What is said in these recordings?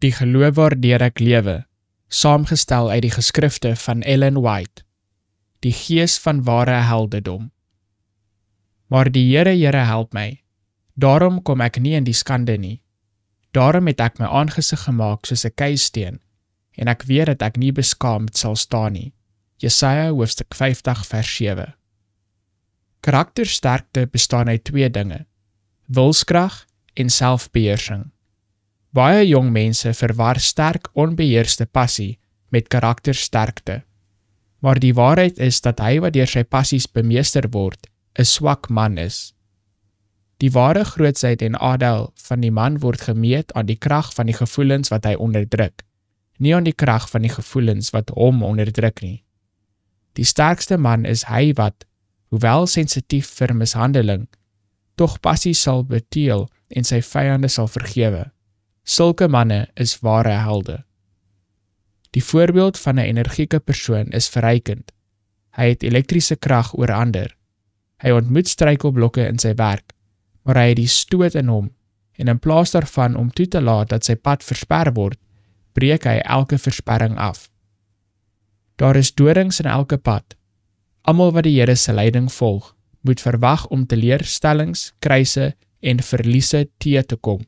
Die geloof waardeur ek lewe, saamgestel uit die geskrifte van Ellen White, die gees van ware heldendom. Maar die Here help my, daarom kom ek nie in die skande nie. Daarom het ek my aangesig gemaak soos 'n keisteen, en ek weet dat ek nie beskaamd sal staan nie. Jesaja hoofstuk 50 vers 7. Karaktersterkte bestaan uit 2 dinge, wilskrag en selfbeheersing. Baie jong mense verwar sterk onbeheerste passie met karaktersterkte, maar die waarheid is dat hy wat deur sy passies bemeester word, 'n swak man is. Die ware grootsheid en adel van die man word gemeet aan die krag van die gevoelens wat hy onderdruk, nie aan die krag van die gevoelens wat hom onderdruk nie. Die sterkste man is hy wat, hoewel sensitief vir mishandeling, tog passie sal beteel en sy vyande sal vergewe. Sulke manne is ware helde. Die voorbeeld van 'n energieke persoon is verrykend. Hy het elektriese krag oor ander. Hy ontmoet struikelblokke in sy werk, maar hy het die stoot in hom, en in plaas daarvan om toe te laat dat sy pad versper word, breek hy elke versperring af. Daar is dorings in elke pad. Almal wat die Here se leiding volg, moet verwag om teleurstellings, kruise en verliese te kom.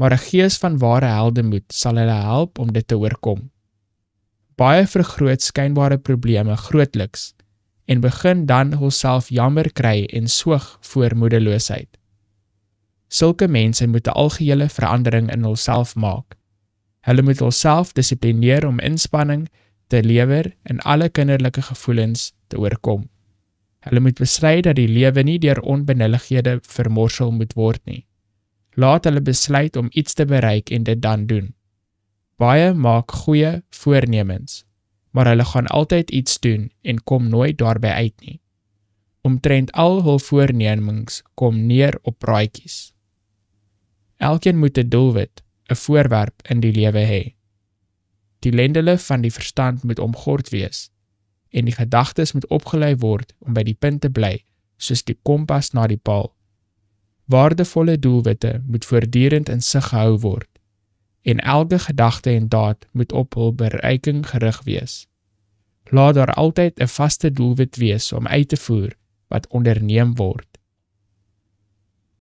Maar 'n gees van ware heldemoed sal hulle help om dit te oorkom. Baie vergroot skynbare probleme grootliks en begin dan hulself jammer kry en soog voor moedeloosheid. Sulke mense moet 'n algehele verandering in hulself maak. Hulle moet hulself dissiplineer om inspanning te lewer en alle kinderlike gevoelens te oorkom. Hulle moet besluit dat die lewe nie deur onbenullighede vermorsel moet word nie. Laat hulle besluit om iets te bereik en dit dan doen. Baie maak goeie voornemens, maar hulle gaan altyd iets doen en kom nooit daarby uit nie. Omtrent al hul voornemings kom neer op praatjies. Elkeen moet 'n doelwit, 'n voorwerp in die lewe hê. Die lendele van die verstand moet omgord wees, en die gedagtes moet opgelei word om by die punt te bly, soos die kompas na die paal. Waardevolle doelwitte moet voortdurend in sig gehou word, en elke gedagte en daad moet op hul bereiking gerig wees. Laat daar altyd 'n vaste doelwit wees om uit te voer wat onderneem word.